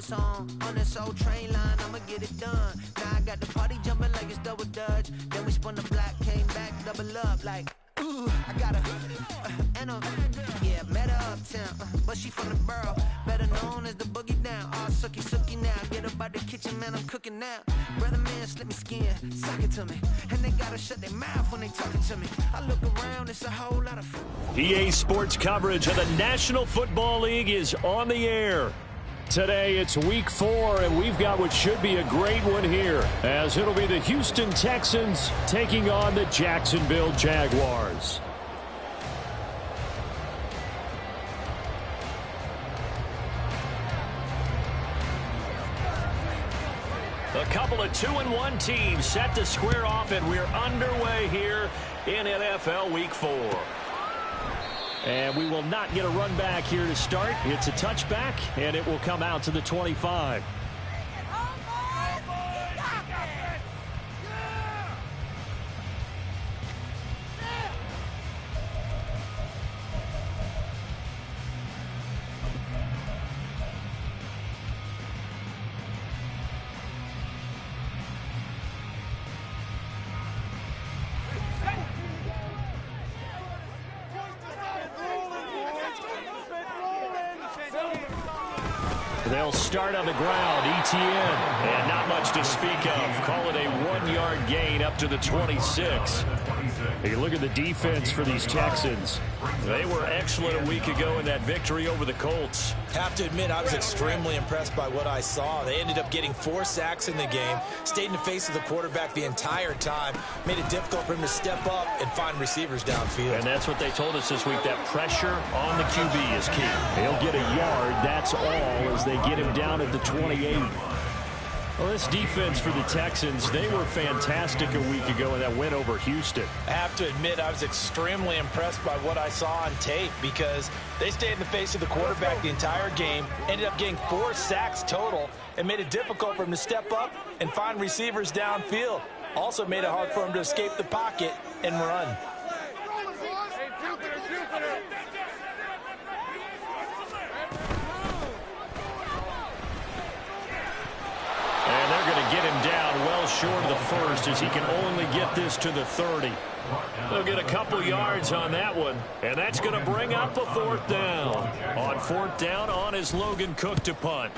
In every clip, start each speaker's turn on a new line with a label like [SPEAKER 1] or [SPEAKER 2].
[SPEAKER 1] song on this old train line. I'ma get it done. Now I got the party jumping like it's double dutch. Then we spun the block, came back, double up like. Ooh, I got her, and yeah, met her uptown, but she from the borough, better known as the boogie down. All sookie now, get up out the kitchen, man, I'm cooking now. Brother man, slip me skin, sock it to me, and they gotta shut their mouth when they talking to me. I look around, it's a whole lot of
[SPEAKER 2] EA Sports coverage of the National Football League is on the air. Today it's week 4, and we've got what should be a great one here, as it'll be the Houston Texans taking on the Jacksonville Jaguars. A couple of 2-1 teams set to square off, and we're underway here in NFL Week 4. And we will not get a run back here to start. It's a touchback, and it will come out to the 25. They'll start on the ground, ETN, and not much to speak of. Call it a 1-yard gain up to the 26. Hey, look at the defense for these Texans. They were excellent a week ago in that victory over the Colts.
[SPEAKER 3] Have to admit, I was extremely impressed by what I saw. They ended up getting 4 sacks in the game, stayed in the face of the quarterback the entire time, made it difficult for him to step up and find receivers downfield.
[SPEAKER 2] And that's what they told us this week, that pressure on the QB is key. He'll get a yard, that's all, as they get him down at the 28. Well, this defense for the Texans, they were fantastic a week ago in that win over Houston.
[SPEAKER 3] I have to admit, I was extremely impressed by what I saw on tape because they stayed in the face of the quarterback the entire game, ended up getting 4 sacks total, and made it difficult for him to step up and find receivers downfield. Also made it hard for him to escape the pocket and run.
[SPEAKER 2] And they're going to get him down well short of the first as he can only get this to the 30. They'll get a couple yards on that one, and that's going to bring up a 4th down. On 4th down, on is Logan Cook to punt.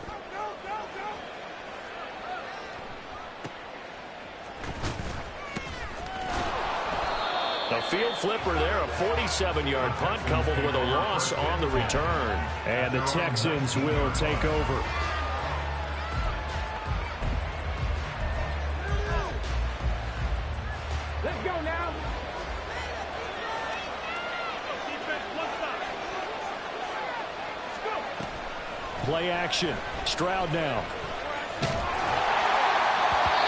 [SPEAKER 2] A field flipper there, a 47-yard punt coupled with a loss on the return. And the Texans will take over.
[SPEAKER 4] Let's go now.
[SPEAKER 2] Play action. Stroud now.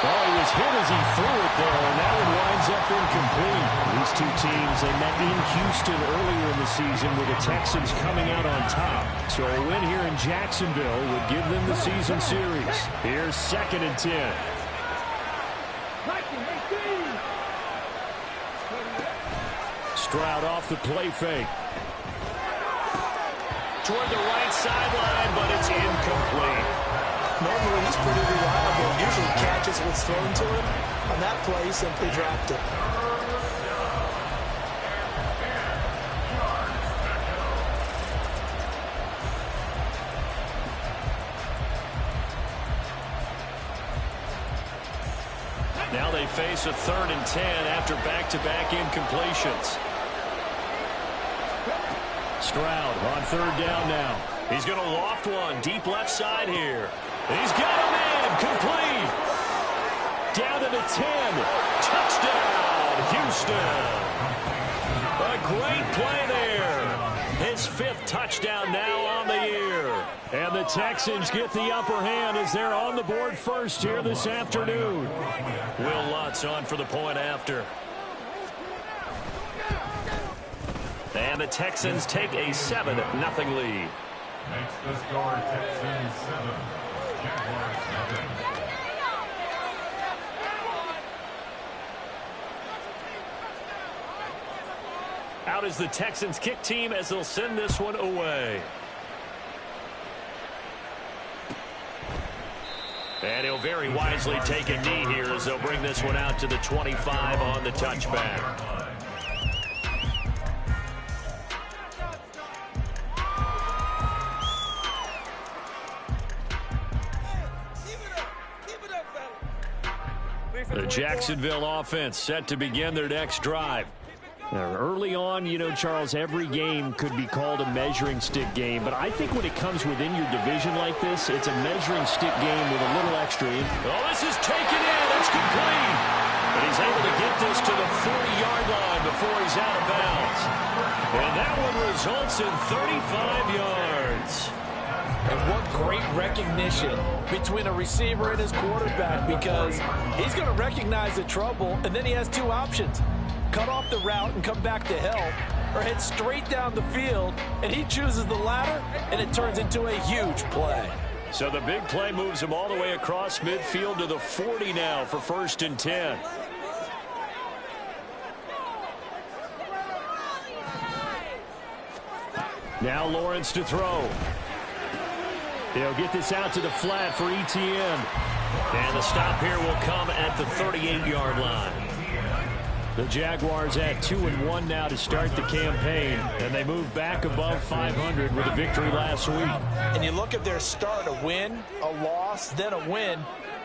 [SPEAKER 2] Oh, he was hit as he threw it there, and that one winds up incomplete. These two teams, they met in Houston earlier in the season with the Texans coming out on top. So a win here in Jacksonville would give them the season series. Here's 2nd and 10. Stroud off the play fake. Toward the right sideline, but it's incomplete.
[SPEAKER 3] Normally, he's pretty reliable. Usually catches what's thrown to him. On that play, he simply dropped it.
[SPEAKER 2] Now they face a 3rd and 10 after back-to-back incompletions. Stroud on 3rd down now. He's going to loft one deep left side here. He's got him in. Complete. Down to the 10. Touchdown, Houston. A great play there. His 5th touchdown now on the year. And the Texans get the upper hand as they're on the board first here this afternoon. Will Lutz on for the point after. And the Texans take a 7-0 lead.
[SPEAKER 5] Next, the score, Texans 7, Jaguars 7.
[SPEAKER 2] Out is the Texans kick team as they'll send this one away. And he'll very wisely take a knee here as they'll bring this one out to the 25 on the touchback. The Jacksonville offense set to begin their next drive. Now, early on, you know, Charles, every game could be called a measuring stick game, but I think when it comes within your division like this, it's a measuring stick game with a little extra. Oh, this is taken in. It's complete. But he's able to get this to the 40-yard line before he's out of bounds. And that one results in 35 yards.
[SPEAKER 3] And what great recognition between a receiver and his quarterback, because he's going to recognize the trouble, and then he has two options. Cut off the route and come back to help, or head straight down the field, and he chooses the latter, and it turns into a huge play.
[SPEAKER 2] So the big play moves him all the way across midfield to the 40 now for 1st and 10. Now Lawrence to throw. They'll get this out to the flat for ETN. And the stop here will come at the 38-yard line. The Jaguars at 2-1 now to start the campaign, and they move back above 500 with a victory last week.
[SPEAKER 3] And you look at their start, a win, a loss, then a win.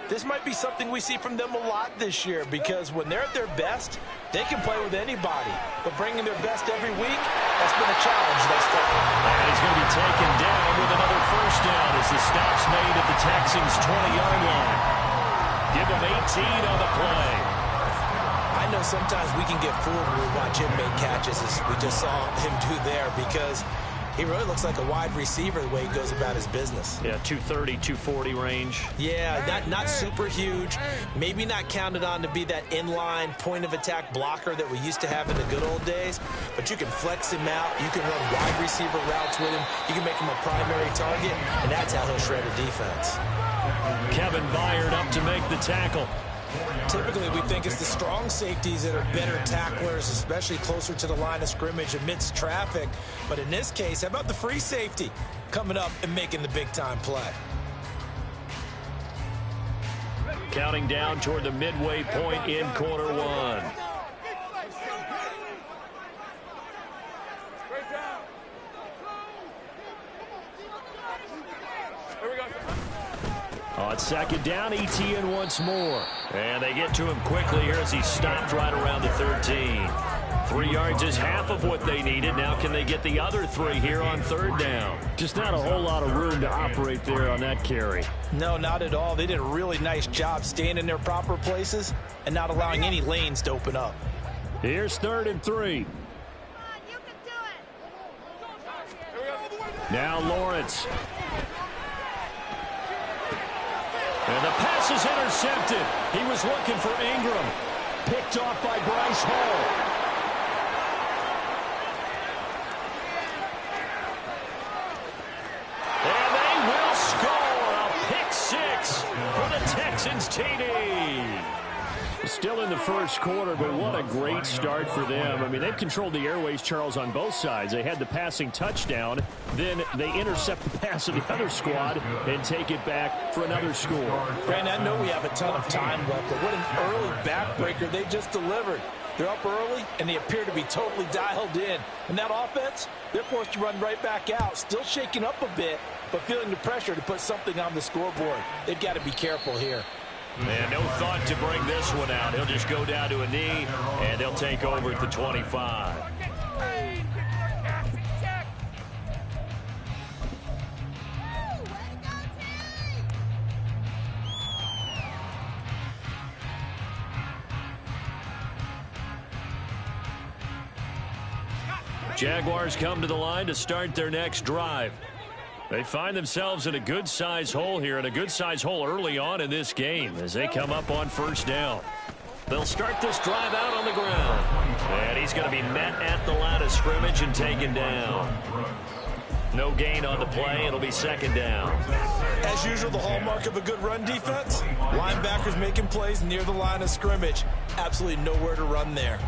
[SPEAKER 3] This might be something we see from them a lot this year, because when they're at their best, they can play with anybody. But bringing their best every week, that's been a challenge thus far.
[SPEAKER 2] And he's going to be taken down with another first down as the stop's made at the Texans' 20-yard line. Give them 18 on the play.
[SPEAKER 3] I know sometimes we can get fooled when we watch him make catches, as we just saw him do there, because he really looks like a wide receiver the way he goes about his business.
[SPEAKER 2] Yeah, 230, 240 range.
[SPEAKER 3] Yeah, not super huge. Maybe not counted on to be that inline point-of-attack blocker that we used to have in the good old days, but you can flex him out. You can run wide receiver routes with him. You can make him a primary target, and that's how he'll shred a defense.
[SPEAKER 2] Kevin Byard up to make the tackle.
[SPEAKER 3] Typically, we think it's the strong safeties that are better tacklers, especially closer to the line of scrimmage amidst traffic. But in this case, how about the free safety coming up and making the big-time play?
[SPEAKER 2] Counting down toward the midway point in quarter one. On 2nd down, ETN once more. And they get to him quickly here as he stopped right around the 13. 3 yards is half of what they needed. Now can they get the other 3 here on 3rd down? Just not a whole lot of room to operate there on that carry.
[SPEAKER 3] No, not at all. They did a really nice job staying in their proper places and not allowing any lanes to open up.
[SPEAKER 2] Here's 3rd and 3. Now Lawrence. And the pass is intercepted. He was looking for Ingram. Picked off by Bryce Hall. And they will score a pick 6 for the Texans TD. Still in the first quarter, but what a great start for them. I mean, they've controlled the airways, Charles, on both sides. They had the passing touchdown. Then they intercept the pass of the other squad and take it back for another score.
[SPEAKER 3] Brandon, I know we have a ton of time left, but what an early backbreaker they just delivered. They're up early, and they appear to be totally dialed in. And that offense, they're forced to run right back out, still shaking up a bit, but feeling the pressure to put something on the scoreboard. They've got to be careful here.
[SPEAKER 2] And no thought to bring this one out. He'll just go down to a knee, and they'll take over at the 25. Jaguars come to the line to start their next drive. They find themselves in a good-sized hole here, and a good-sized hole early on in this game as they come up on 1st down. They'll start this drive out on the ground. And he's going to be met at the line of scrimmage and taken down. No gain on the play. It'll be 2nd down.
[SPEAKER 3] As usual, the hallmark of a good run defense, linebackers making plays near the line of scrimmage. Absolutely nowhere to run there.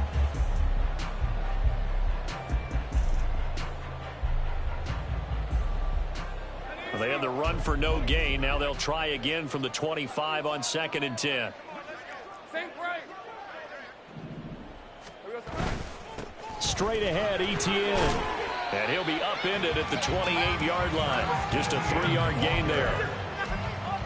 [SPEAKER 2] Well, they had the run for no gain. Now they'll try again from the 25 on 2nd and 10. Straight ahead, Etienne. And he'll be upended at the 28-yard line. Just a 3-yard gain there.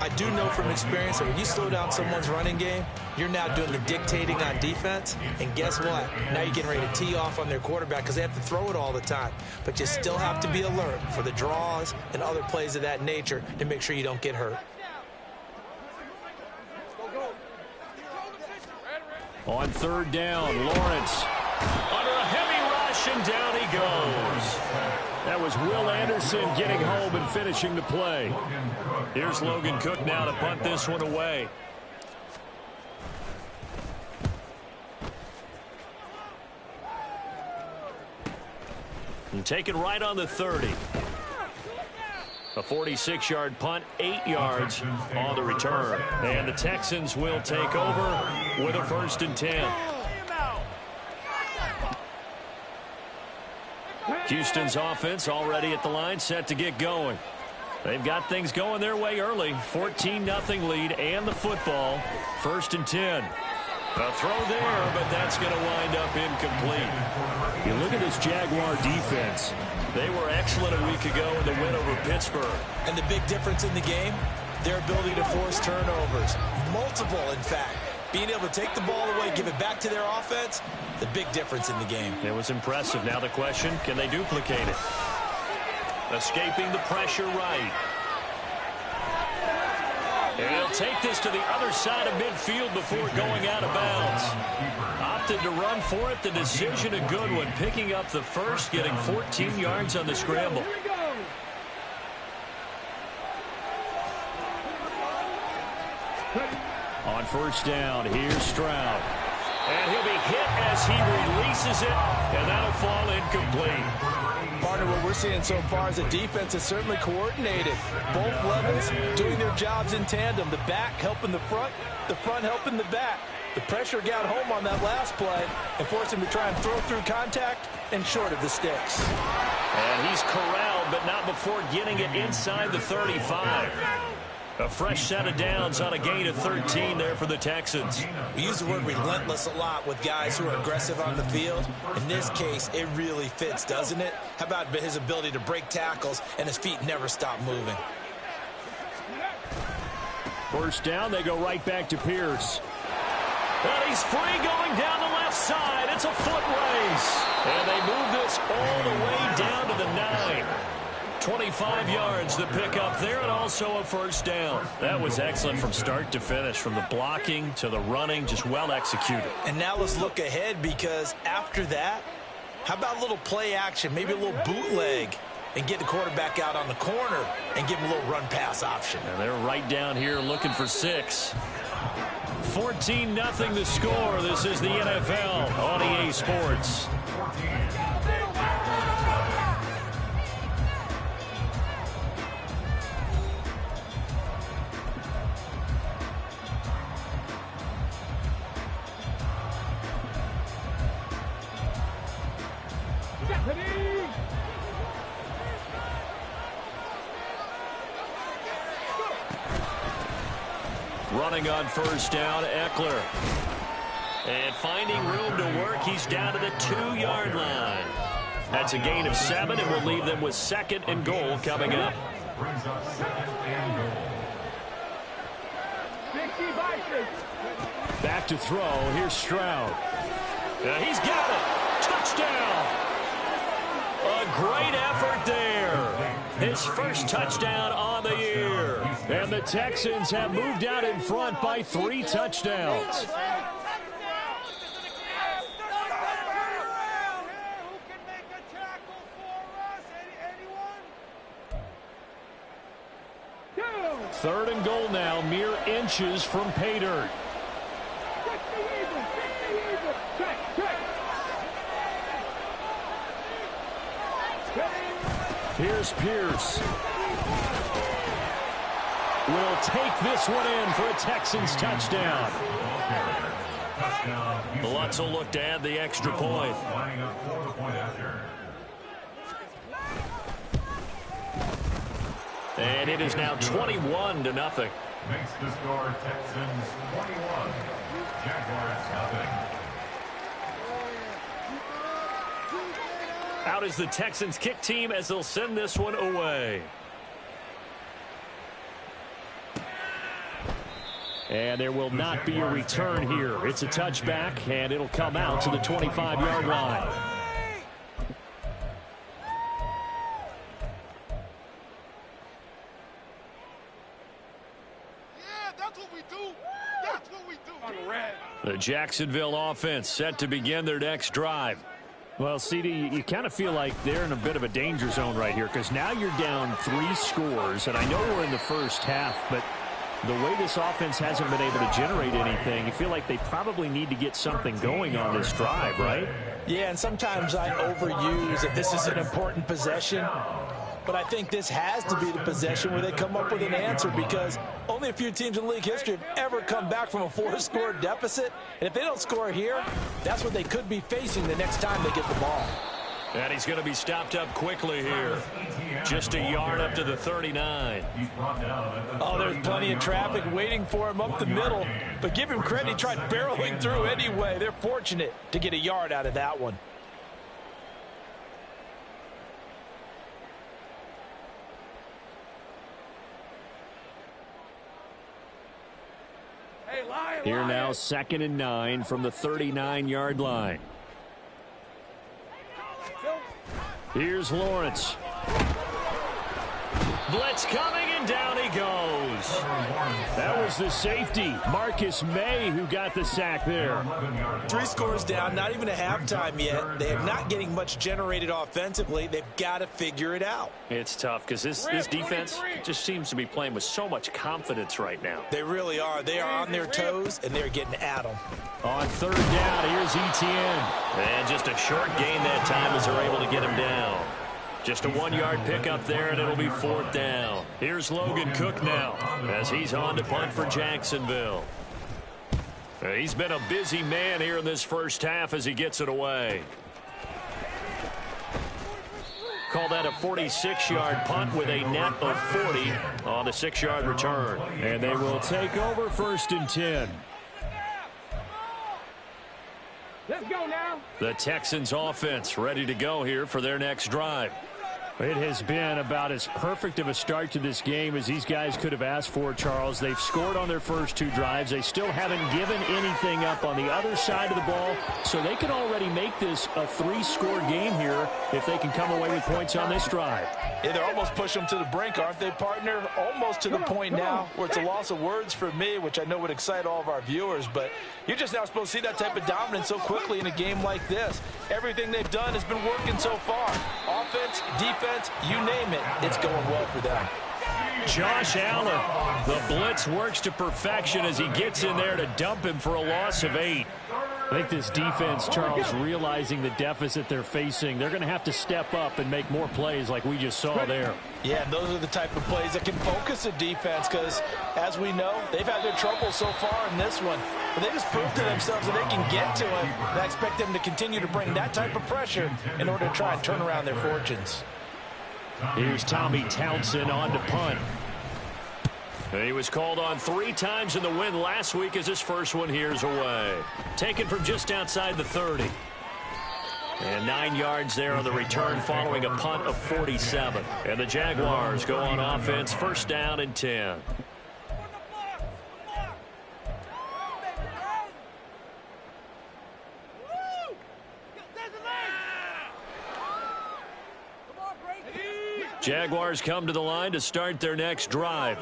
[SPEAKER 3] I do know from experience that when you slow down someone's running game, you're now doing the dictating on defense. And guess what? Now you're getting ready to tee off on their quarterback because they have to throw it all the time. But you still have to be alert for the draws and other plays of that nature to make sure you don't get hurt.
[SPEAKER 2] On 3rd down, Lawrence under a heavy rush, and down he goes. That was Will Anderson getting home and finishing the play. Here's Logan Cook now to punt this one away. And take it right on the 30. A 46-yard punt, 8 yards on the return. And the Texans will take over with a 1st and 10. Houston's offense already at the line, set to get going. They've got things going their way early. 14-0 lead and the football. 1st and 10. A throw there, but that's going to wind up incomplete. You look at this Jaguar defense. They were excellent a week ago in the win over Pittsburgh.
[SPEAKER 3] And the big difference in the game, their ability to force turnovers. Multiple, in fact. Being able to take the ball away, give it back to their offense, the big difference in the game.
[SPEAKER 2] It was impressive. Now the question, can they duplicate it? Escaping the pressure right. And he'll take this to the other side of midfield before going out of bounds. Opted to run for it. The decision a good one. Picking up the first, getting 14 yards on the scramble. On 1st down, here's Stroud. And he'll be hit as he releases it, and that'll fall incomplete.
[SPEAKER 3] Partner, what we're seeing so far is the defense is certainly coordinated. Both levels doing their jobs in tandem. The back helping the front helping the back. The pressure got home on that last play and forced him to try and throw through contact and short of the sticks.
[SPEAKER 2] And he's corralled, but not before getting it inside the 35. A fresh set of downs on a gain of 13 there for the Texans.
[SPEAKER 3] We use the word relentless a lot with guys who are aggressive on the field. In this case, it really fits, doesn't it? How about his ability to break tackles and his feet never stop moving?
[SPEAKER 2] 1st down, they go right back to Pierce. And he's free going down the left side. It's a foot race. And they move this all the way down to the 9. 25 yards to pick up there, and also a 1st down. That was excellent from start to finish, from the blocking to the running, just well executed.
[SPEAKER 3] And now let's look ahead, because after that, how about a little play action, maybe a little bootleg, and get the quarterback out on the corner and give him a little run-pass option.
[SPEAKER 2] And they're right down here looking for 6. 14-0 the score. This is the NFL on EA Sports. Running on 1st down, Eckler. And finding room to work, he's down to the 2-yard line. That's a gain of 7, and will leave them with 2nd and goal coming up. Back to throw. Here's Stroud. He's got it. Touchdown. A great effort there. His 1st touchdown on the year. And the Texans have moved out in front by 3 touchdowns. Third and goal now, mere inches from pay dirt. Here's Pierce. Will take this one in for a Texans touchdown. The Lutz will look to add the extra point. And it is now 21-0.
[SPEAKER 5] Makes the score Texans 21, Jaguars nothing.
[SPEAKER 2] Out is the Texans kick team as they'll send this one away. And there will not be a return here. It's a touchback, and it'll come out to the 25-yard line. The Jacksonville offense set to begin their next drive.
[SPEAKER 4] Well, CD, you kind of feel like they're in a bit of a danger zone right here because now you're down 3 scores, and I know we're in the first half, but the way this offense hasn't been able to generate anything, you feel like they probably need to get something going on this drive, right?
[SPEAKER 3] Yeah, and sometimes I overuse that this is an important possession. But I think this has to be the possession where they come up with an answer because only a few teams in league history have ever come back from a 4-score deficit. And if they don't score here, that's what they could be facing the next time they get the ball.
[SPEAKER 2] And he's going to be stopped up quickly here. Just a yard up to the 39.
[SPEAKER 3] Oh, there's plenty of traffic waiting for him up the middle. But give him credit, he tried barreling through anyway. They're fortunate to get a yard out of that one.
[SPEAKER 4] Here now, 2nd and 9 from the 39-yard line. Here's Lawrence.
[SPEAKER 2] Blitz coming, and down he goes.
[SPEAKER 4] That was the safety, Marcus May, who got the sack there.
[SPEAKER 3] 3 scores down, not even a halftime yet. They are not getting much generated offensively. They've got to figure it out.
[SPEAKER 2] It's tough because this defense just seems to be playing with so much confidence right now.
[SPEAKER 3] They really are. They are on their toes, and they're getting at them.
[SPEAKER 4] On 3rd down, here's Etienne.
[SPEAKER 2] And just a short gain that time as they're able to get him down. Just a 1-yard pickup there, and it'll be 4th down. Here's Logan Cook now as he's on to punt for Jacksonville. He's been a busy man here in this first half as he gets it away. Call that a 46-yard punt with a net of 40 on the 6-yard return.
[SPEAKER 4] And they will take over 1st and 10.
[SPEAKER 6] Let's go now.
[SPEAKER 2] The Texans offense ready to go here for their next drive.
[SPEAKER 4] It has been about as perfect of a start to this game as these guys could have asked for, Charles. They've scored on their first 2 drives. They still haven't given anything up on the other side of the ball, so they can already make this a 3-score game here if they can come away with points on this drive.
[SPEAKER 3] Yeah, they're almost pushing them to the brink, aren't they, partner? Almost to the point now where it's a loss of words for me, which I know would excite all of our viewers, but you're just now supposed to see that type of dominance so quickly in a game like this. Everything they've done has been working so far. Offense, defense, you name it, it's going well for them.
[SPEAKER 2] Josh Allen, the blitz works to perfection as he gets in there to dump him for a loss of 8.
[SPEAKER 4] I think this defense, Charles, realizing the deficit they're facing, they're going to have to step up and make more plays like we just saw there.
[SPEAKER 3] Yeah, those are the type of plays that can focus a defense because, as we know, they've had their trouble so far in this one. But they just proved to themselves that they can get to him, and I expect them to continue to bring that type of pressure in order to try and turn around their fortunes.
[SPEAKER 4] Here's Tommy Townsend on to punt.
[SPEAKER 2] He was called on 3 times in the win last week as his first one here's away. Taken from just outside the 30. And 9 yards there on the return following a punt of 47. And the Jaguars go on offense, 1st down and 10. Jaguars come to the line to start their next drive.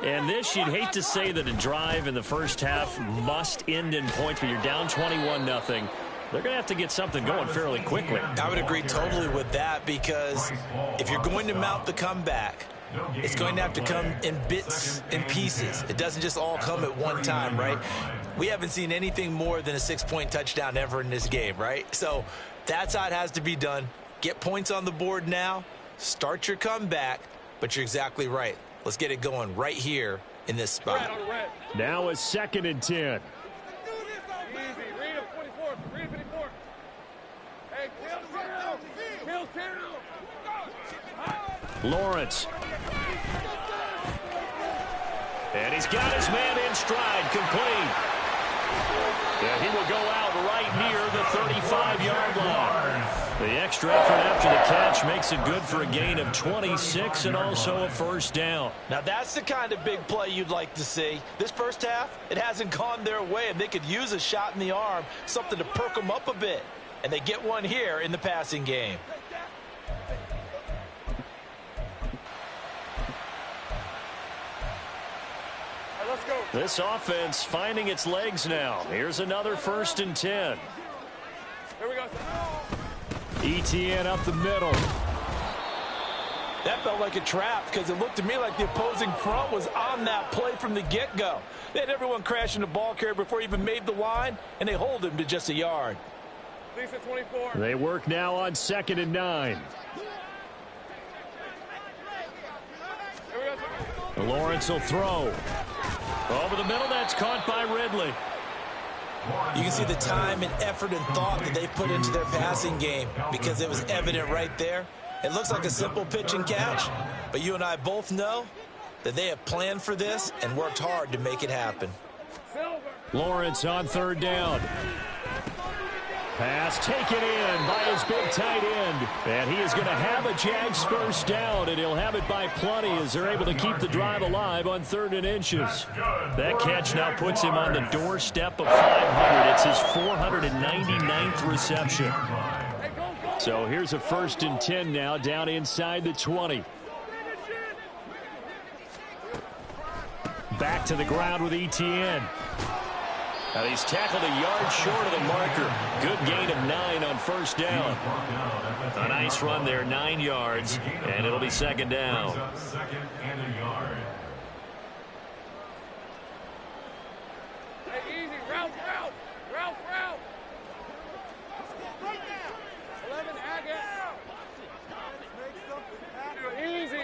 [SPEAKER 2] And this, you'd hate to say that a drive in the first half must end in points, but you're down 21-0. They're going to have to get something going fairly quickly.
[SPEAKER 3] I would agree totally with that because if you're going to mount the comeback, it's going to have to come in bits and pieces. It doesn't just all come at one time, right? We haven't seen anything more than a 6-point touchdown ever in this game, right? So that's how it has to be done. Get points on the board now. Start your comeback, but you're exactly right. Let's get it going right here in this spot.
[SPEAKER 4] Now a 2nd and 10. Lawrence.
[SPEAKER 2] And he's got his man in stride, complete. And he will go out right near the 35-yard line. The extra effort after the catch makes it good for a gain of 26 and also a first down.
[SPEAKER 3] Now that's the kind of big play you'd like to see. This first half, it hasn't gone their way, and they could use a shot in the arm, something to perk them up a bit. And they get one here in the passing game.
[SPEAKER 2] This offense finding its legs now. Here's another 1st and 10.
[SPEAKER 6] Here we go.
[SPEAKER 4] ETN up the middle.
[SPEAKER 3] That felt like a trap because it looked to me like the opposing front was on that play from the get-go. They had everyone crashing the ball carrier before he even made the line, and they hold him to just a yard.
[SPEAKER 6] Lisa 24.
[SPEAKER 4] They work now on 2nd and 9. Lawrence will throw. Over the middle, that's caught by Ridley.
[SPEAKER 3] You can see the time and effort and thought that they put into their passing game because it was evident right there. It looks like a simple pitch and catch, but you and I both know that they have planned for this and worked hard to make it happen.
[SPEAKER 4] Lawrence on 3rd down. Pass taken in by his big tight end. And he is going to have a Jags first down, and he'll have it by plenty as they're able to keep the drive alive on 3rd and inches. That catch now puts him on the doorstep of 500. It's his 499th reception. So here's a 1st and 10 now down inside the 20. Back to the ground with ETN.
[SPEAKER 2] And he's tackled a yard short of the marker. Good gain of 9 on 1st down. A nice run there, 9 yards, and it'll be 2nd down.
[SPEAKER 5] 2nd and a yard.
[SPEAKER 6] Hey, easy. Route. 11, Agate. Easy.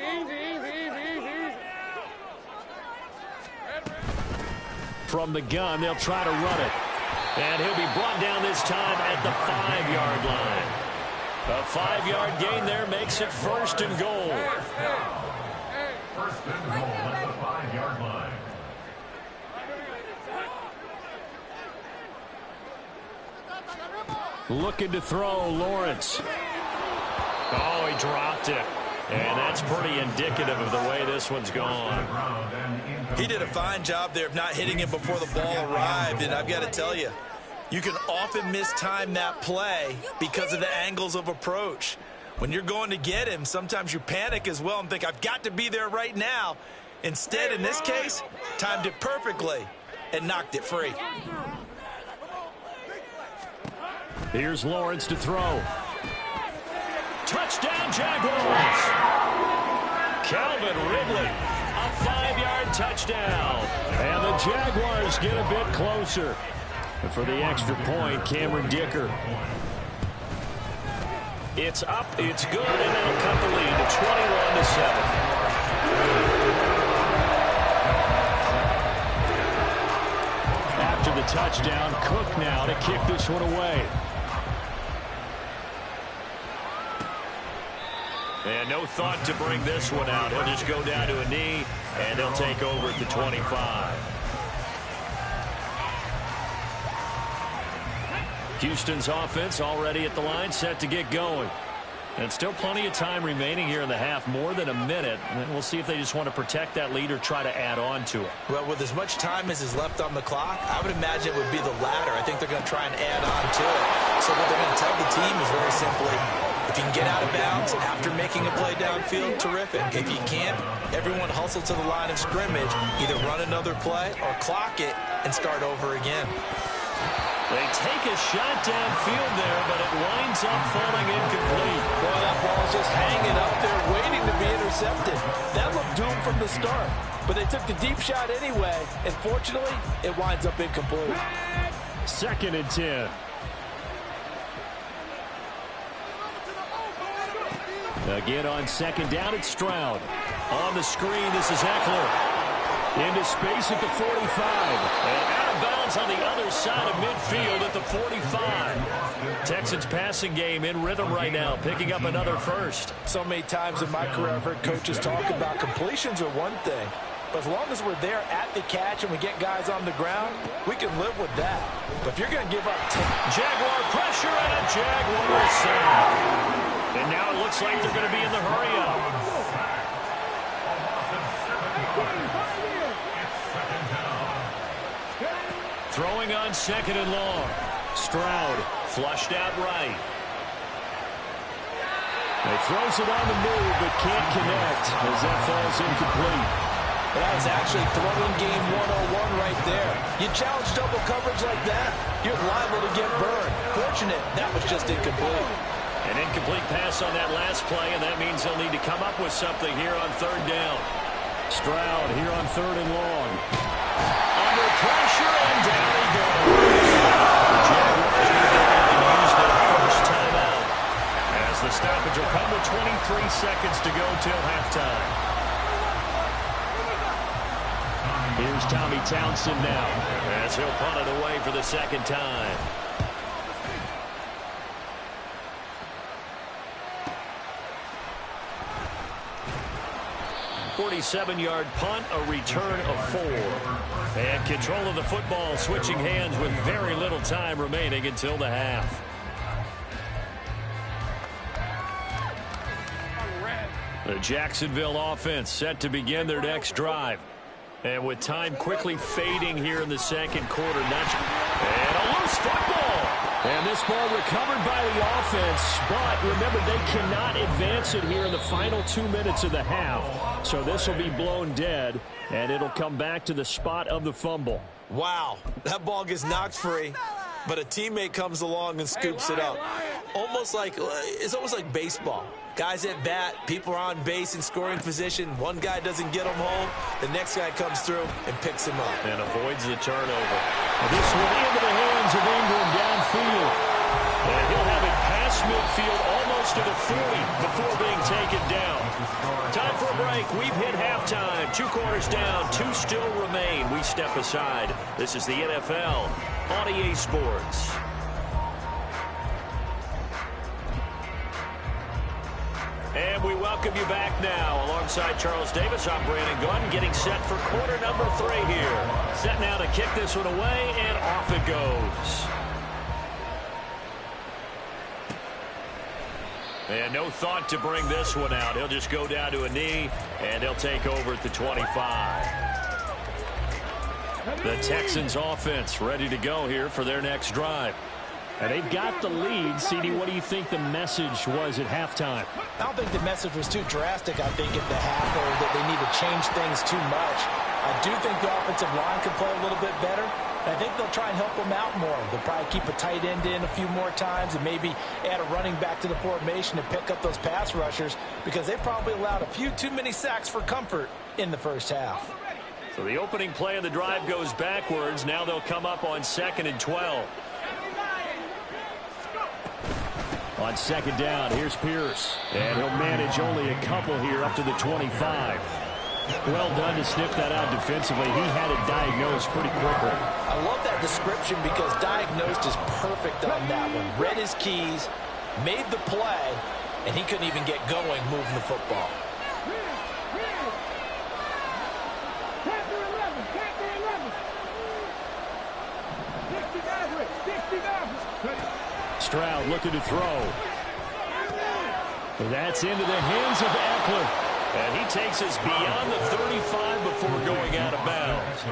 [SPEAKER 4] From the gun, they'll try to run it.
[SPEAKER 2] And he'll be brought down this time at the 5-yard line. A 5-yard gain there makes it 1st and goal.
[SPEAKER 5] 1st and goal at the 5-yard line.
[SPEAKER 4] Looking to throw, Lawrence.
[SPEAKER 2] Oh, he dropped it. And that's pretty indicative of the way this one's gone.
[SPEAKER 3] He did a fine job there of not hitting him before the ball arrived, and I've got to tell you, you can often mistime that play because of the angles of approach. When you're going to get him, sometimes you panic as well and think, I've got to be there right now. Instead, in this case, timed it perfectly and knocked it free.
[SPEAKER 4] Here's Lawrence to throw.
[SPEAKER 2] Touchdown, Jaguars! Calvin Ridley, a 5-yard touchdown.
[SPEAKER 4] And the Jaguars get a bit closer. And for the extra point, Cameron Dicker.
[SPEAKER 2] It's up, it's good, and they'll cut the lead to 21-7.
[SPEAKER 4] After the touchdown, Cook now to kick this one away.
[SPEAKER 2] And no thought to bring this one out. He'll just go down to a knee, and he'll take over at the 25.
[SPEAKER 4] Houston's offense already at the line, set to get going. And still plenty of time remaining here in the half, more than a minute. And we'll see if they just want to protect that lead or try to add on to it.
[SPEAKER 3] Well, with as much time as is left on the clock, I would imagine it would be the latter. I think they're going to try and add on to it. So what they're going to tell the team is very simply, if you can get out of bounds after making a play downfield, terrific. If you can't, everyone hustle to the line of scrimmage, either run another play or clock it and start over again.
[SPEAKER 2] They take a shot downfield there, but it winds up falling incomplete.
[SPEAKER 3] Boy, that ball's just hanging up there waiting to be intercepted. That looked doomed from the start, but they took the deep shot anyway, and fortunately, it winds up incomplete.
[SPEAKER 4] 2nd and 10. Again on 2nd down, it's Stroud. On the screen, this is Eckler. Into space at the 45.
[SPEAKER 2] And out of bounds on the other side of midfield at the 45. Texans passing game in rhythm right now, picking up another first.
[SPEAKER 3] So many times in my career I've heard coaches talk about completions are one thing, But as long as we're there at the catch and we get guys on the ground, we can live with that. But if you're going to give up 10...
[SPEAKER 4] Jaguar pressure and a Jaguar sack. And now it looks like they're going to be in the hurry-up. Throwing on 2nd and long. Stroud flushed out right. He throws it on the move, but can't connect as that falls incomplete.
[SPEAKER 3] That was actually throwing game 101 right there. You challenge double coverage like that, you're liable to get burned. Fortunate, that was just incomplete.
[SPEAKER 4] An incomplete pass on that last play, and that means they'll need to come up with something here on 3rd down. Stroud here on 3rd and long. Under pressure, and down he goes. The Jaguars use their first timeout, as the stoppage will come with 23 seconds to go till halftime. Here's Tommy Townsend now, as he'll punt it away for the 2nd time. 47-yard punt, a return of 4. And control of the football switching hands with very little time remaining until the half. The Jacksonville offense set to begin their next drive. And with time quickly fading here in the 2nd quarter. And a loose football. And this ball recovered by the offense. But remember, they cannot advance it here in the final 2 minutes of the half. So this will be blown dead. And it'll come back to the spot of the fumble.
[SPEAKER 3] Wow, that ball gets knocked free. But a teammate comes along and scoops it up. It's almost like baseball. Guys at bat, people are on base in scoring position. One guy doesn't get him home. The next guy comes through and picks him up.
[SPEAKER 4] And avoids the turnover. This one into the hands of Ingram downfield. And he'll have it past midfield almost to the 40 before being taken down. Time for a break. We've hit halftime. 2 quarters down. 2 still remain. We step aside. This is the NFL on EA Sports. And we welcome you back now. Alongside Charles Davis, I'm Brandon Gunn, getting set for quarter number 3 here. Set now to kick this one away, and off it goes. And no thought to bring this one out. He'll just go down to a knee, and they'll take over at the 25. The Texans offense ready to go here for their next drive. And they've got the lead. Sidney, what do you think the message was at halftime?
[SPEAKER 3] I don't think the message was too drastic, I think, at the half, or that they need to change things too much. I do think the offensive line can play a little bit better. I think they'll try and help them out more. They'll probably keep a tight end in a few more times and maybe add a running back to the formation to pick up those pass rushers, because they probably allowed a few too many sacks for comfort in the first half.
[SPEAKER 4] So the opening play of the drive goes backwards. Now they'll come up on 2nd and 12. On 2nd down, here's Pierce. And he'll manage only a couple here up to the 25. Well done to sniff that out defensively. He had it diagnosed pretty quickly.
[SPEAKER 3] I love that description, because diagnosed is perfect on that one. Read his keys, made the play, and he couldn't even get going moving the football.
[SPEAKER 4] Stroud looking to throw. That's into the hands of Eckler. And he takes us beyond the 35 before going out of bounds.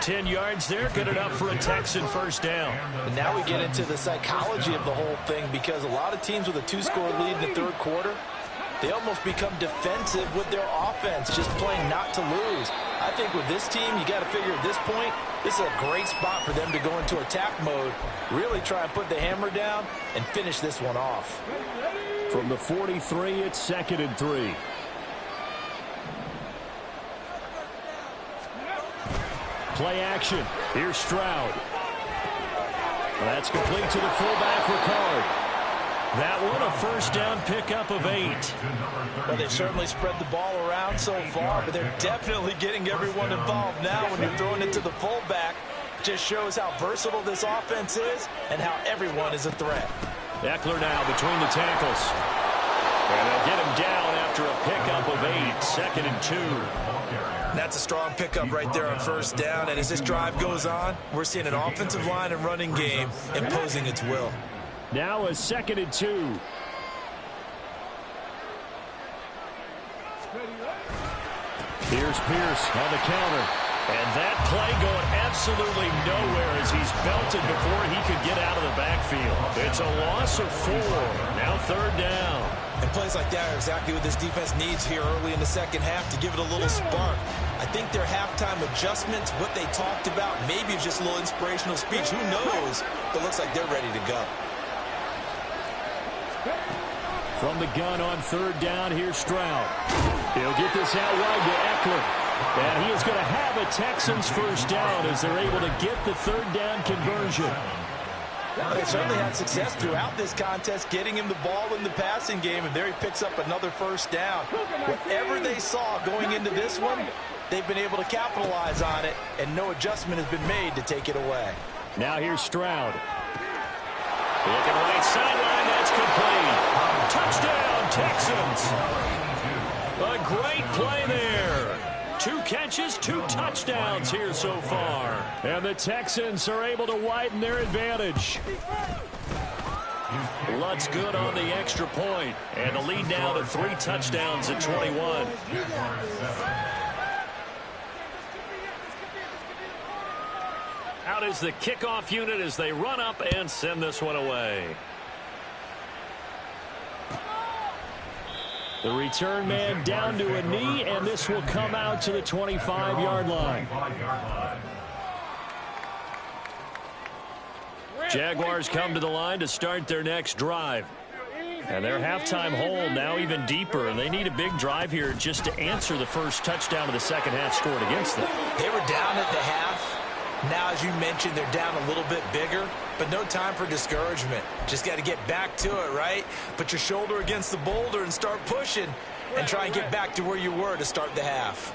[SPEAKER 4] 10 yards there, good enough for a Texan first down.
[SPEAKER 3] And now we get into the psychology of the whole thing, because a lot of teams with a 2-score lead in the 3rd quarter, they almost become defensive with their offense, just playing not to lose. I think with this team, you got to figure at this point, this is a great spot for them to go into attack mode, really try and put the hammer down and finish this one off.
[SPEAKER 4] From the 43, it's 2nd and 3. Play action. Here's Stroud. That's complete to the fullback, Ricard. That one a first down pickup of 8.
[SPEAKER 3] Well, they've certainly spread the ball around so far, but they're definitely getting everyone involved now when you're throwing it to the fullback. Just shows how versatile this offense is and how everyone is a threat.
[SPEAKER 4] Eckler now between the tackles. And they'll get him down after a pickup of 8. 2nd and 2.
[SPEAKER 3] That's a strong pickup right there on first down. And as this drive goes on, we're seeing an offensive line and running game imposing its will.
[SPEAKER 4] Now a 2nd and 2. Here's Pierce on the counter. And that play going absolutely nowhere as he's belted before he could get out of the backfield. It's a loss of 4. Now 3rd down.
[SPEAKER 3] And plays like that are exactly what this defense needs here early in the second half to give it a little spark. I think their halftime adjustments, what they talked about, maybe it's just a little inspirational speech. Who knows? But it looks like they're ready to go.
[SPEAKER 4] From the gun on 3rd down, here's Stroud. He'll get this out wide to Eckler. And he is going to have a Texans first down as they're able to get the 3rd down conversion.
[SPEAKER 3] They certainly had success throughout this contest, getting him the ball in the passing game, and there he picks up another first down. Whatever they saw going into this one, they've been able to capitalize on it, and no adjustment has been made to take it away.
[SPEAKER 4] Now here's Stroud. Looking right sideline, that's complete. Touchdown, Texans. A great play there. 2 catches, 2 touchdowns here so far. And the Texans are able to widen their advantage. Lutz good on the extra point. And the lead now to 3 touchdowns at 21. Out is the kickoff unit as they run up and send this one away. The return man down to a knee, and this will come out to the 25-yard line. Jaguars come to the line to start their next drive. And their halftime hole now even deeper, and they need a big drive here just to answer the first touchdown of the second half scored against them.
[SPEAKER 3] They were down at the half. Now, as you mentioned, they're down a little bit bigger, but no time for discouragement. Just got to get back to it, right? Put your shoulder against the boulder and start pushing and try and get back to where you were to start the half.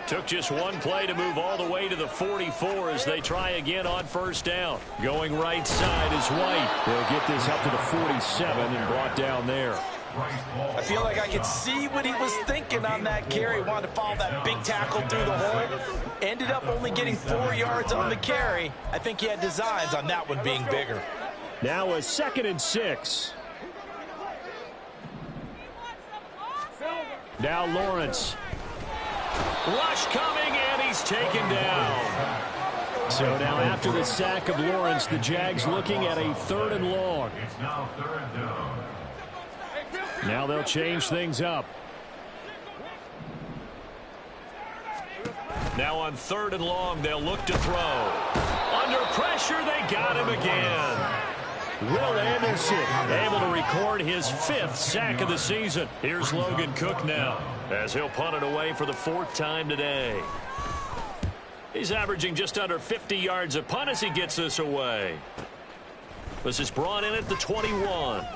[SPEAKER 4] Took just one play to move all the way to the 44 as they try again on first down. Going right side is White. They'll get this up to the 47 and brought down there.
[SPEAKER 3] I feel like I could see what he was thinking on that carry. Wanted to follow that big tackle through the hole. Ended up only getting 4 yards on the carry. I think he had designs on that one being bigger.
[SPEAKER 4] Now a 2nd and 6. Now Lawrence. Rush coming, and he's taken down. So now after the sack of Lawrence, the Jags looking at a 3rd and long.
[SPEAKER 5] It's now 3rd down.
[SPEAKER 4] Now they'll change things up. Now on 3rd and long, they'll look to throw. Under pressure, they got him again. Will Anderson able to record his 5th sack of the season. Here's Logan Cook now as he'll punt it away for the 4th time today. He's averaging just under 50 yards a punt as he gets this away. This is brought in at the 21.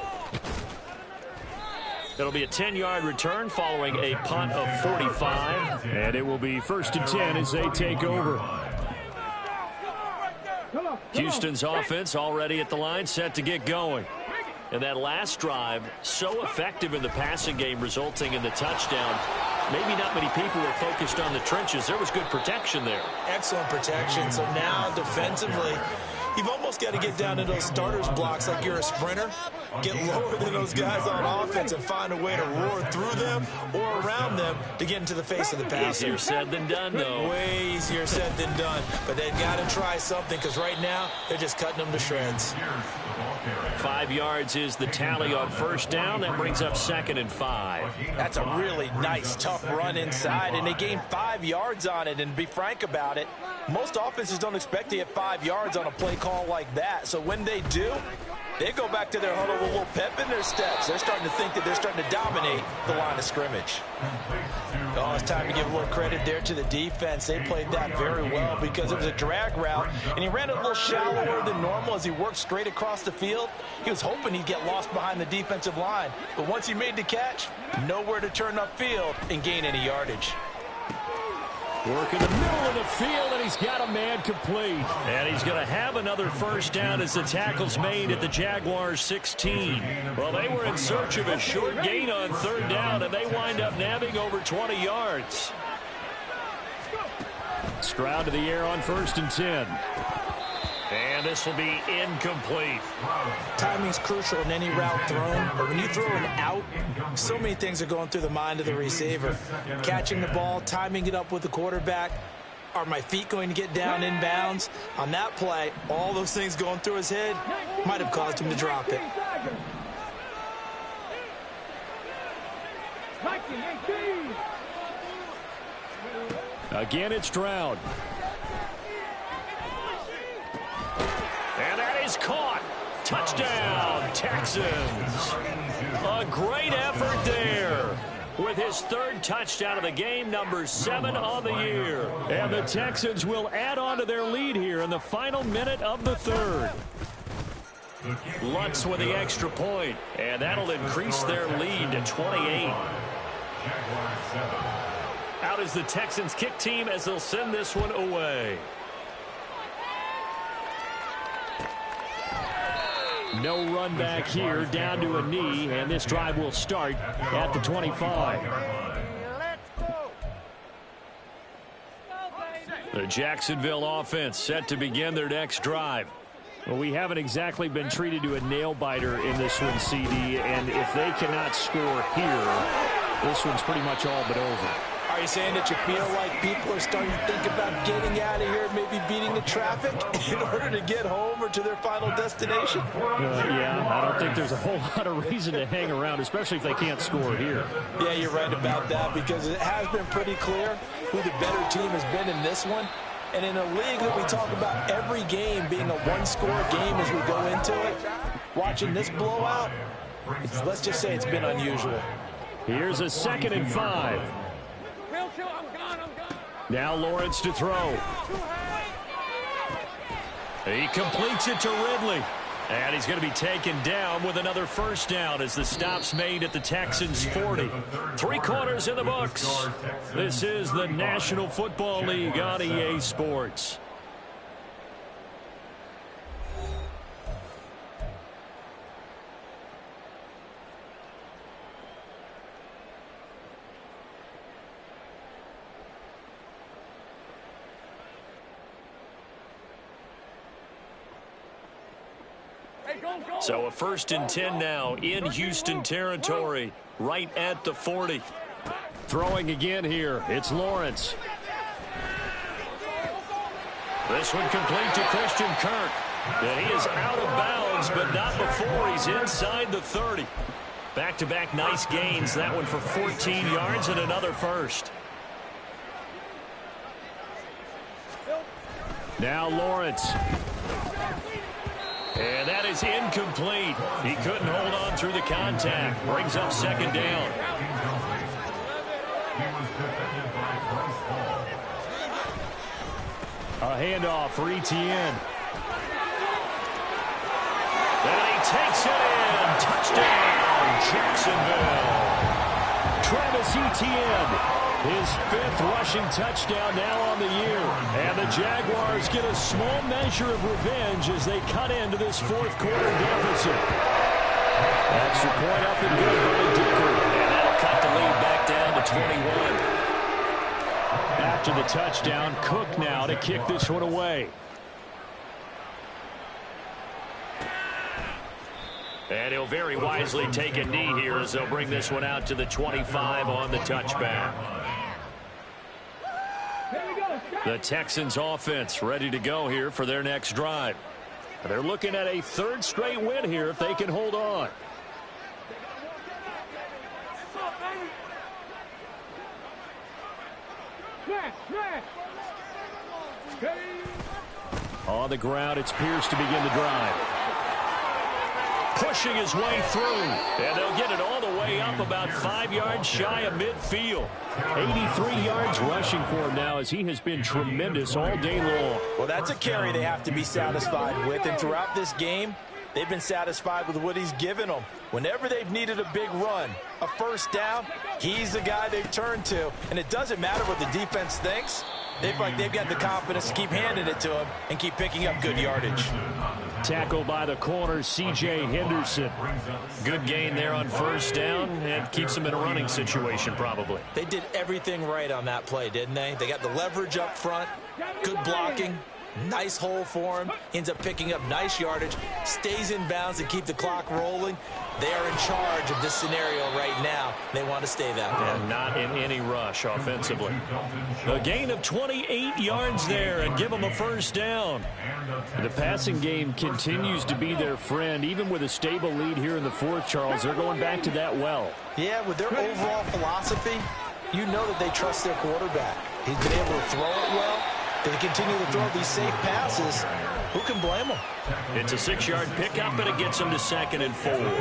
[SPEAKER 4] It'll be a 10-yard return following a punt of 45. And it will be 1st and 10 as they take over. Houston's offense already at the line, set to get going. And that last drive, so effective in the passing game, resulting in the touchdown. Maybe not many people were focused on the trenches. There was good protection there.
[SPEAKER 3] Excellent protection. So now defensively, you've almost got to get down to those starters blocks like you're a sprinter. Get lower than those guys on offense and find a way to roar through them or around them to get into the face of the passer.
[SPEAKER 4] Easier said than done, though.
[SPEAKER 3] Way easier said than done. But they've got to try something because right now they're just cutting them to shreds.
[SPEAKER 4] 5 yards is the tally on first down. That brings up 2nd and 5.
[SPEAKER 3] That's a really nice, tough run inside, and they gained 5 yards on it. And to be frank about it, most offenses don't expect to get 5 yards on a play call like that. So when they do, they go back to their huddle with a little pep in their steps. They're starting to think that they're starting to dominate the line of scrimmage. Oh, it's time to give a little credit there to the defense. They played that very well because it was a drag route, and he ran it a little shallower than normal as he worked straight across the field. He was hoping he'd get lost behind the defensive line, but once he made the catch, nowhere to turn upfield and gain any yardage.
[SPEAKER 4] Work in the middle of the field, and he's got a man complete. And he's going to have another first down as the tackle's made at the Jaguars 16. Well, they were in search of a short gain on third down, and they wind up nabbing over 20 yards. Stroud to the air on 1st and 10. And this will be incomplete.
[SPEAKER 3] Timing's crucial in any route thrown, but when you throw an out, so many things are going through the mind of the receiver. Catching the ball, timing it up with the quarterback. Are my feet going to get down in bounds? On that play, all those things going through his head might have caused him to drop it.
[SPEAKER 4] Again, it's Stroud. And that is caught. Touchdown, Texans. A great effort there with his 3rd touchdown of the game, number 7 on the year. And the Texans will add on to their lead here in the final minute of the 3rd. Lutz with the extra point, and that'll increase their lead to 28. Out is the Texans kick team as they'll send this one away. No run back here, down to a knee, and this drive will start at the 25. The Jacksonville offense set to begin their next drive. Well, we haven't exactly been treated to a nail-biter in this one, CD, and if they cannot score here, this one's pretty much all but over.
[SPEAKER 3] Are you saying that you feel like people are starting to think about getting out of here, maybe beating the traffic in order to get home or to their final destination?
[SPEAKER 4] Yeah, I don't think there's a whole lot of reason to hang around, especially if they can't score here.
[SPEAKER 3] Yeah, you're right about that, because it has been pretty clear who the better team has been in this one. And in a league that we talk about every game being a one-score game as we go into it, watching this blowout, let's just say it's been unusual.
[SPEAKER 4] Here's a 2nd and 5. Now Lawrence to throw. He completes it to Ridley. And he's going to be taken down with another first down as the stop's made at the Texans 40. 3 quarters in the books. This is the National Football League on EA Sports. So a 1st and 10 now in Houston territory, right at the 40. Throwing again here, it's Lawrence. This one complete to Christian Kirk. And he is out of bounds, but not before he's inside the 30. Back-to-back nice gains, that one for 14 yards and another first. Now Lawrence. And that is incomplete. He couldn't hold on through the contact. Brings up 2nd down. A handoff for Etienne. And he takes it in. Touchdown, Jacksonville. Travis Etienne. His 5th rushing touchdown now on the year. And the Jaguars get a small measure of revenge as they cut into this 4th quarter deficit. Extra point up and good by Dicker. And that'll cut the lead back down to 21. After the touchdown, Cook now to kick this one away. And he'll very wisely take a knee here as they'll bring this one out to the 25 on the touchback. The Texans offense ready to go here for their next drive. They're looking at a 3rd straight win here if they can hold on. On the ground, it's Pierce to begin the drive. Pushing his way through, and they'll get it all the way up about 5 yards shy of midfield. 83 yards rushing for him now as he has been tremendous all day long.
[SPEAKER 3] Well, that's a carry they have to be satisfied with, and throughout this game, they've been satisfied with what he's given them. Whenever they've needed a big run, a first down, he's the guy they've turned to. And it doesn't matter what the defense thinks. They've got the confidence to keep handing it to him and keep picking up good yardage.
[SPEAKER 4] Tackle by the corner, C.J. Henderson. Good gain there on first down and keeps them in a running situation probably.
[SPEAKER 3] They did everything right on that play, didn't they? They got the leverage up front, good blocking, nice hole for him, ends up picking up nice yardage, stays in bounds and keep the clock rolling. They are in charge of this scenario right now. They want to stay that way.
[SPEAKER 4] And not in any rush offensively. A gain of 28 yards there and give them a first down. The passing game continues to be their friend. Even with a stable lead here in the fourth, Charles, they're going back to that well.
[SPEAKER 3] Yeah, with their overall philosophy, you know that they trust their quarterback. He's been able to throw it well. They continue to throw these safe passes. Who can blame them?
[SPEAKER 4] It's a 6-yard pickup, and it gets them to 2nd and 4.
[SPEAKER 5] Brings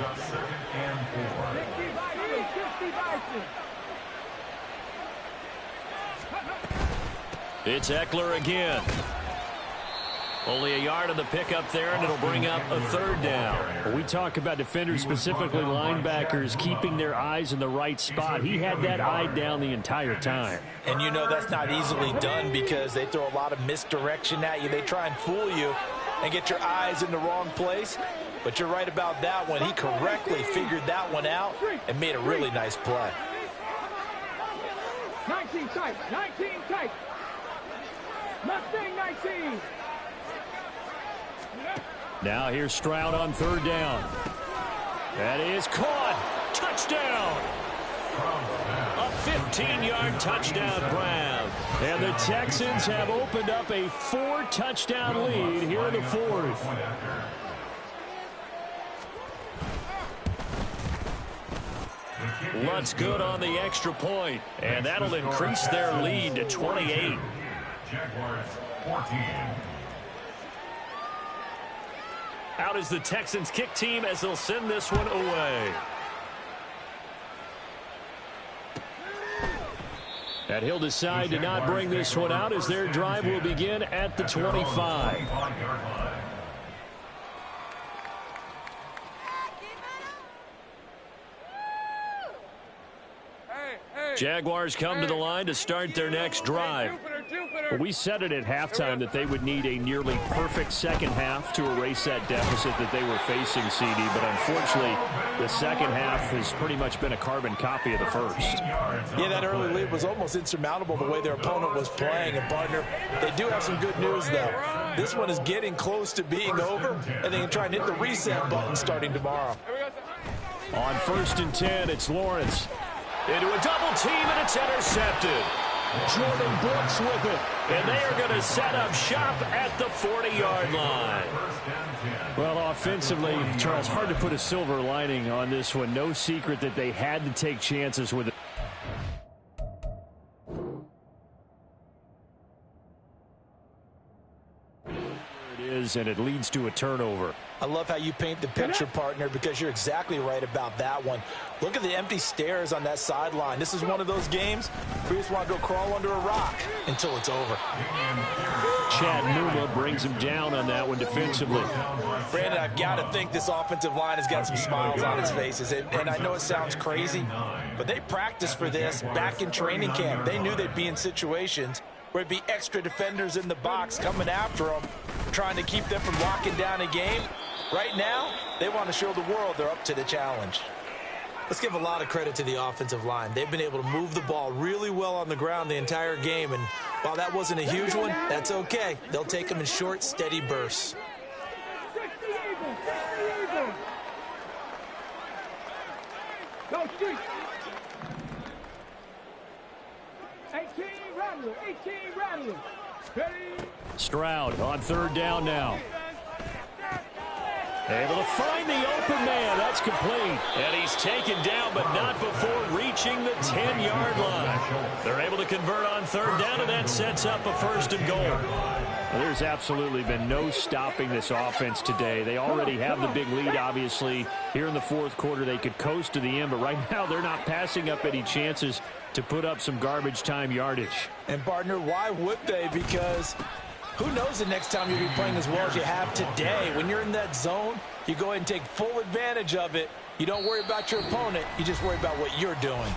[SPEAKER 5] up 2nd and 4.
[SPEAKER 4] It's Eckler again. Only a yard of the pickup there, and it'll bring up a 3rd down. We talk about defenders, specifically linebackers, keeping their eyes in the right spot. He had that eye down the entire time.
[SPEAKER 3] And you know that's not easily done because they throw a lot of misdirection at you. They try and fool you and get your eyes in the wrong place. But you're right about that one. He correctly figured that one out and made a really nice play.
[SPEAKER 6] 19 tight, 19 tight. Mustang 19.
[SPEAKER 4] Now here's Stroud on 3rd down. That is caught. Touchdown. A 15-yard touchdown grab. And the Texans have opened up a 4-touchdown lead here in the 4th. Lutz good on the extra point, and that'll increase their lead to 28.
[SPEAKER 5] Jaguars 14.
[SPEAKER 4] Out is the Texans kick team as they'll send this one away. And he'll decide to not bring this one out as their drive will begin at the 25. Jaguars come to the line to start their next drive. Well, we said it at halftime that they would need a nearly perfect second half to erase that deficit that they were facing, CD. But unfortunately, the second half has pretty much been a carbon copy of the first.
[SPEAKER 3] Yeah, that early lead was almost insurmountable the way their opponent was playing. And, partner, they do have some good news, though. This one is getting close to being over, and they can try and hit the reset button starting tomorrow.
[SPEAKER 4] On 1st and 10, it's Lawrence. Into a double team, and it's intercepted. Jordan Brooks with it, and they are going to set up shop at the 40-yard line. Well, offensively, Charles, hard to put a silver lining on this one. No secret that they had to take chances with it. And it leads to a turnover.
[SPEAKER 3] I love how you paint the picture, partner, because you're exactly right about that one. Look at the empty stairs on that sideline. This is one of those games where you just want to go crawl under a rock until it's over.
[SPEAKER 4] Chad Numa brings him down on that one defensively.
[SPEAKER 3] Brandon, I've got to think this offensive line has got some smiles on its faces. And I know it sounds crazy, but they practiced for this back in training camp. They knew they'd be in situations where it'd be extra defenders in the box coming after them, trying to keep them from locking down a game. Right now, they want to show the world they're up to the challenge. Let's give a lot of credit to the offensive line. They've been able to move the ball really well on the ground the entire game, and while that wasn't a huge one, that's okay. They'll take them in short, steady bursts.
[SPEAKER 6] Go street. 18 Rattler.
[SPEAKER 4] Stroud on 3rd down now. Able to find the open man. That's complete. And he's taken down, but not before reaching the 10-yard line. They're able to convert on 3rd down, and that sets up a 1st and goal. Well, there's absolutely been no stopping this offense today. They already have the big lead, obviously. Here in the 4th quarter, they could coast to the end, but right now they're not passing up any chances to put up some garbage time yardage.
[SPEAKER 3] And, partner, why would they? Because Who knows the next time you'll be playing as well as you have today. When you're in that zone, you go ahead and take full advantage of it. You don't worry about your opponent. You just worry about what you're doing.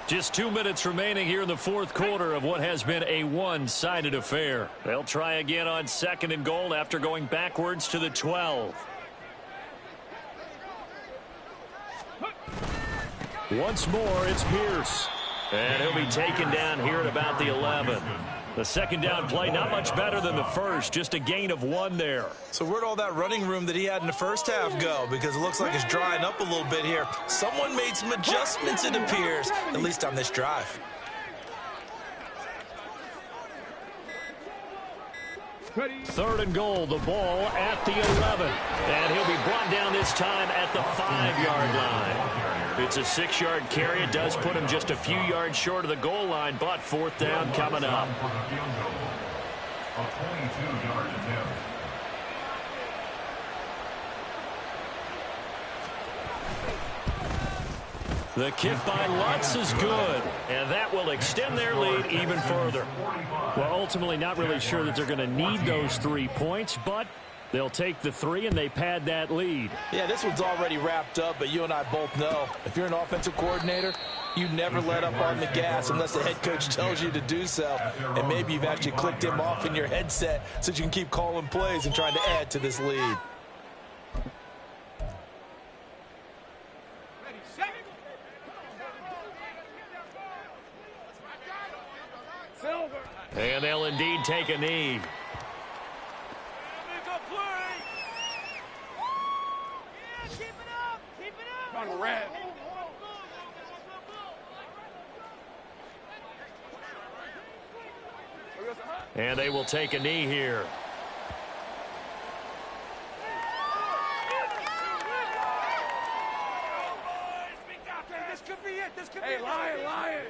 [SPEAKER 4] Just 2 minutes remaining here in the fourth quarter of what has been a one-sided affair. They'll try again on 2nd and goal after going backwards to the 12. Once more, it's Pierce. And he'll be taken down here at about the 11. The second down play, not much better than the first, just a gain of 1 there.
[SPEAKER 3] So where'd all that running room that he had in the first half go? Because it looks like it's drying up a little bit here. Someone made some adjustments, it appears, at least on this drive.
[SPEAKER 4] Third and goal, the ball at the 11. And he'll be brought down this time at the 5-yard line. It's a 6-yard carry. It does put him just a few yards short of the goal line, but 4th down coming up.
[SPEAKER 5] A 22-yard attempt.
[SPEAKER 4] The kick by Lutz is good, and that will extend their lead even further. Well, ultimately, not really sure that they're going to need those 3 points, but they'll take the 3 and they pad that lead.
[SPEAKER 3] Yeah, this one's already wrapped up, but you and I both know if you're an offensive coordinator, you never let up on the gas unless the head coach tells you to do so. And maybe you've actually clicked him off in your headset so you can keep calling plays and trying to add to this lead.
[SPEAKER 4] And they'll indeed take a knee. And they will take a knee here.
[SPEAKER 6] This could be it. This could be it. Lion.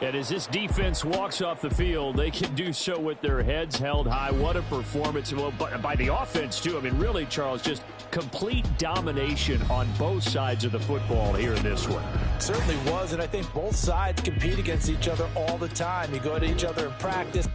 [SPEAKER 4] And as this defense walks off the field, they can do so with their heads held high. What a performance by the offense, too. I mean, really, Charles, just complete domination on both sides of the football here in this one.
[SPEAKER 3] It certainly was, and I think both sides compete against each other all the time. You go to each other in practice.